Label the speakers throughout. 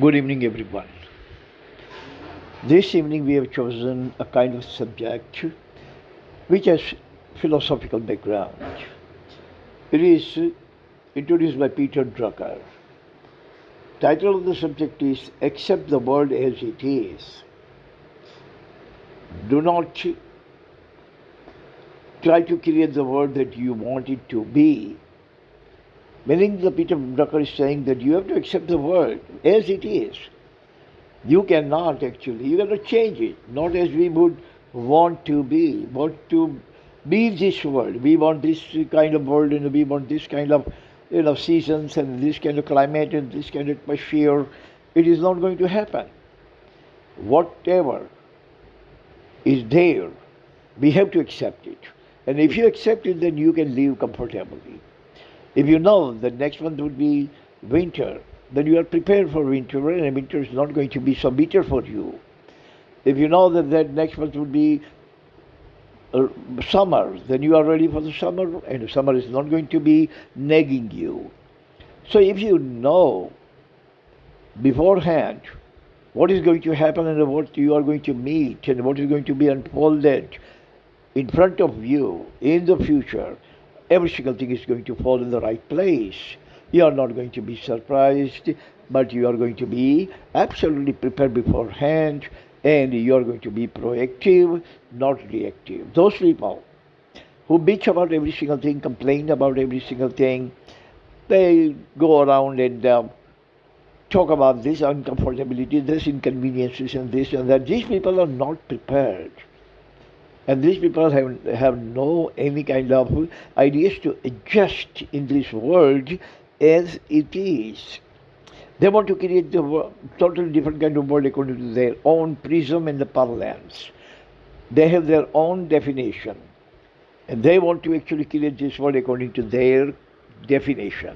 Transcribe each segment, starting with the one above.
Speaker 1: Good evening, everyone. This evening we have chosen a kind of subject which has philosophical background. It is introduced by Peter Drucker. Title of the subject is Accept the World as It Is. Do not try to create the world that you want it to be. Meaning the Peter Drucker is saying that you have to accept the world as it is. You cannot change it, not as we would want to be this world. We want this kind of world and we want this kind of seasons and this kind of climate and this kind of atmosphere. It is not going to happen. Whatever is there, we have to accept it. And if you accept it, then you can live comfortably. If you know that next month would be winter, then you are prepared for winter, and winter is not going to be so bitter for you. If you know that next month would be summer, then you are ready for the summer, and the summer is not going to be nagging you. So if you know beforehand what is going to happen and what you are going to meet and what is going to be unfolded in front of you in the future, every single thing is going to fall in the right place. You are not going to be surprised, but you are going to be absolutely prepared beforehand, and you are going to be proactive, not reactive. Those people who bitch about every single thing, complain about every single thing, they go around and talk about this uncomfortability, this inconveniences, and this and that. These people are not prepared. And these people have no any kind of ideas to adjust in this world as it is. They want to create the totally different kind of world according to their own prism and the parlance. They have their own definition. And they want to actually create this world according to their definition.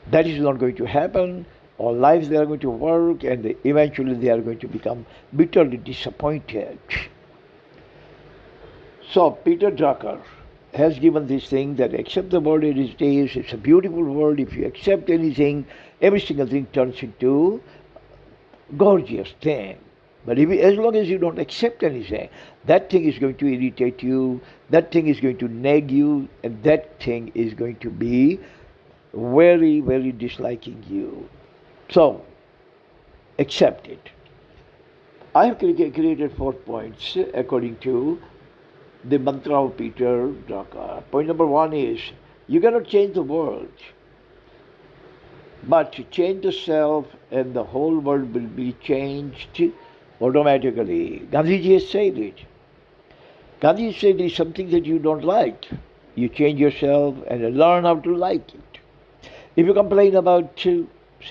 Speaker 1: That is not going to happen. All lives they are going to work, and eventually they are going to become bitterly disappointed. So Peter Drucker has given this thing that accept the world as it is. It's a beautiful world. If you accept anything, every single thing turns into gorgeous thing. But as long as you don't accept anything, that thing is going to irritate you, that thing is going to nag you, and that thing is going to be very, very disliking you. So, accept it. I have created 4 points according to the mantra of Peter Drucker. Point number 1 is, you cannot change the world, but change the self and the whole world will be changed automatically. Gandhiji has said it. Gandhiji said it's something that you don't like. You change yourself and learn how to like it. If you complain about, say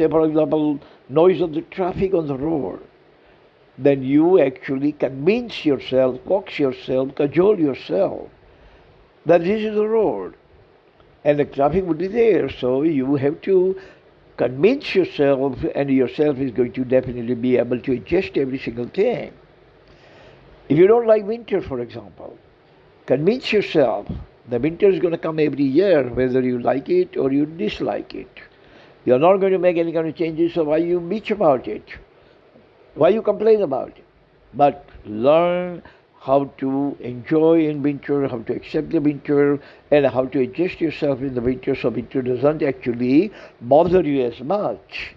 Speaker 1: for example, noise of the traffic on the road, then you actually convince yourself, coax yourself, cajole yourself that this is the road and the traffic would be there. So you have to convince yourself, and yourself is going to definitely be able to adjust every single thing. If you don't like winter, for example, convince yourself the winter is going to come every year, whether you like it or you dislike it. You are not going to make any kind of changes, so why you bitch about it? Why you complain about it? But learn how to enjoy in winter, how to accept the winter, and how to adjust yourself in the winter so winter doesn't actually bother you as much.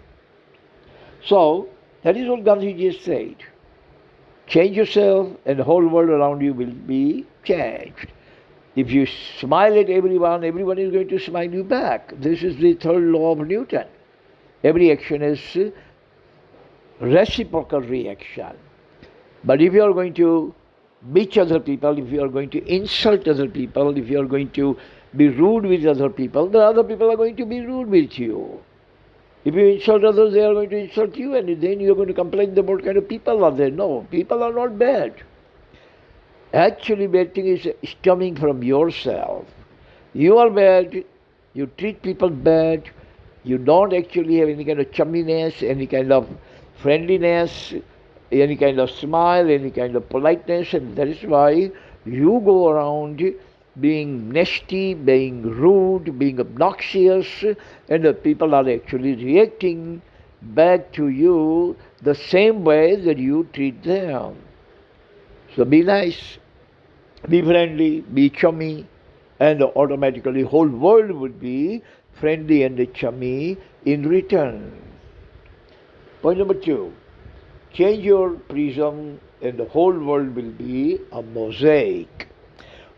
Speaker 1: So, that is what Gandhiji has said. Change yourself and the whole world around you will be changed. If you smile at everyone, everyone is going to smile you back. This is the third law of Newton. Every action is reciprocal reaction. But if you are going to bitch other people, if you are going to insult other people, if you are going to be rude with other people, the other people are going to be rude with you. If you insult others, they are going to insult you, and then you are going to complain about what kind of people are there. No, people are not bad. Actually, bad thing is coming from yourself. You are bad, you treat people bad, you don't actually have any kind of chumminess, any kind of friendliness, any kind of smile, any kind of politeness, and that is why you go around being nasty, being rude, being obnoxious, and the people are actually reacting back to you the same way that you treat them. So be nice, be friendly, be chummy, and automatically whole world would be friendly and chummy in return. Point number 2, change your prism and the whole world will be a mosaic.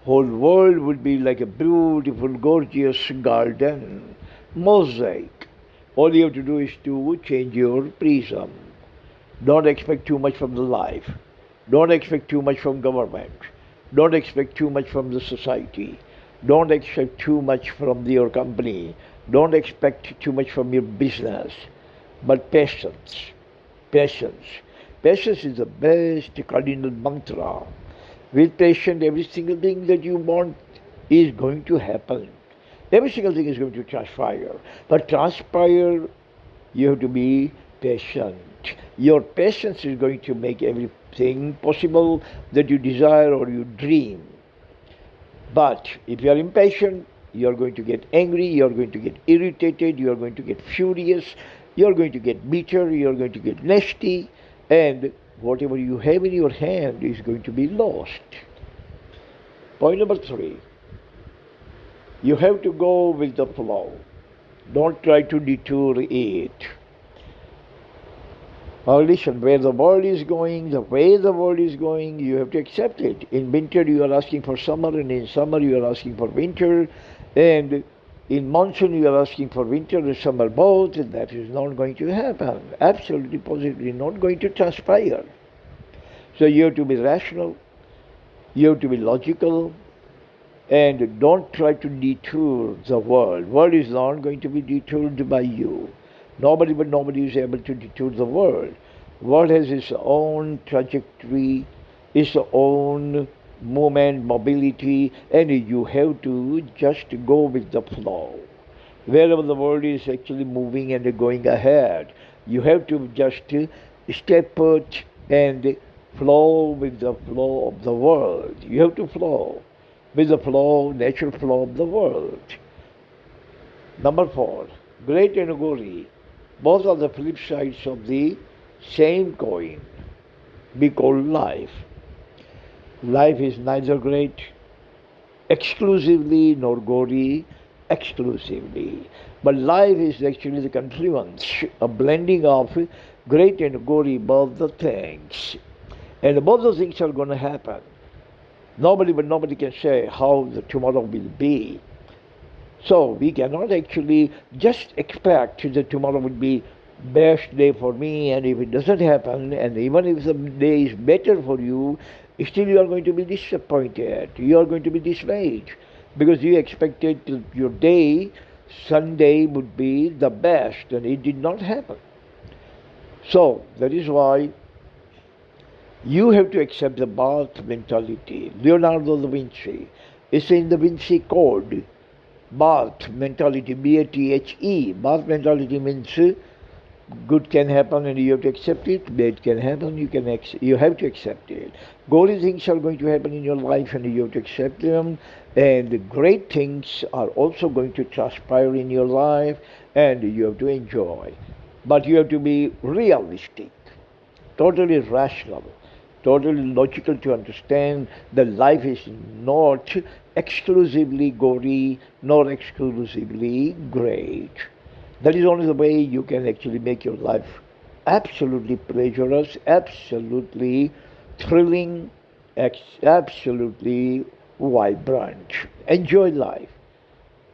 Speaker 1: Whole world would be like a beautiful, gorgeous garden. Mosaic. All you have to do is to change your prism. Don't expect too much from the life. Don't expect too much from government. Don't expect too much from the society. Don't expect too much from your company. Don't expect too much from your business. But patience. Patience. Patience is the best cardinal mantra. With patience, every single thing that you want is going to happen. Every single thing is going to transpire. But transpire, you have to be patient. Your patience is going to make everything possible that you desire or you dream. But if you are impatient, you are going to get angry, you are going to get irritated, you are going to get furious, you are going to get bitter, you are going to get nasty, and whatever you have in your hand is going to be lost. Point number 3, you have to go with the flow. Don't try to detour it. Now listen, where the world is going, the way the world is going, you have to accept it. In winter you are asking for summer, and in summer you are asking for winter, and in monsoon you are asking for winter and summer both, and that is not going to happen. Absolutely, positively not going to transpire. So you have to be rational, you have to be logical, and don't try to detour the world. World is not going to be detoured by you. Nobody is able to detour the world. World has its own trajectory, its own movement, mobility, and you have to just go with the flow. Wherever the world is actually moving and going ahead, you have to just stay put and flow with the flow of the world. You have to flow with the flow, natural flow of the world. Number 4, great and glory. Both are the flip sides of the same coin. Be called life. Life is neither great exclusively nor gory exclusively. But life is actually the confluence, a blending of great and gory, both the things. And both the things are going to happen. Nobody can say how the tomorrow will be. So we cannot actually just expect that tomorrow will be best day for me, and if it doesn't happen, and even if the day is better for you, still you are going to be disappointed. You are going to be dismayed because you expected your day, Sunday would be the best, and it did not happen. So that is why you have to accept the Bath mentality. Leonardo da Vinci, it's in the Vinci Code. Bath mentality, B-A-T-H-E. Bath mentality means good can happen and you have to accept it. Bad can happen, you have to accept it. Gory things are going to happen in your life and you have to accept them. And great things are also going to transpire in your life and you have to enjoy. But you have to be realistic, totally rational, totally logical to understand that life is not exclusively gory nor exclusively great. That is only the way you can actually make your life absolutely pleasurous, absolutely thrilling, absolutely vibrant. Enjoy life.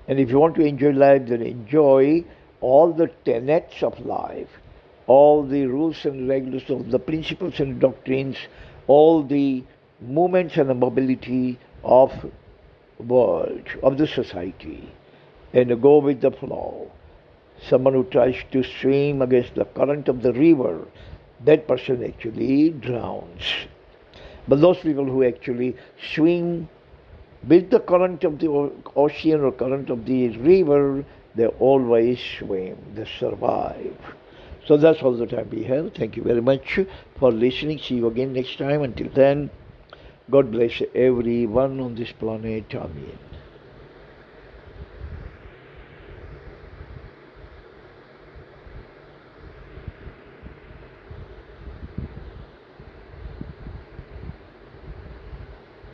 Speaker 1: And if you want to enjoy life, then enjoy all the tenets of life, all the rules and regulations of the principles and doctrines, all the movements and the mobility of world, of the society, and go with the flow. Someone who tries to swim against the current of the river, that person actually drowns. But those people who actually swim with the current of the ocean or current of the river, they always swim, they survive. So that's all the time we have. Thank you very much for listening. See you again next time. Until then, God bless everyone on this planet. Amen.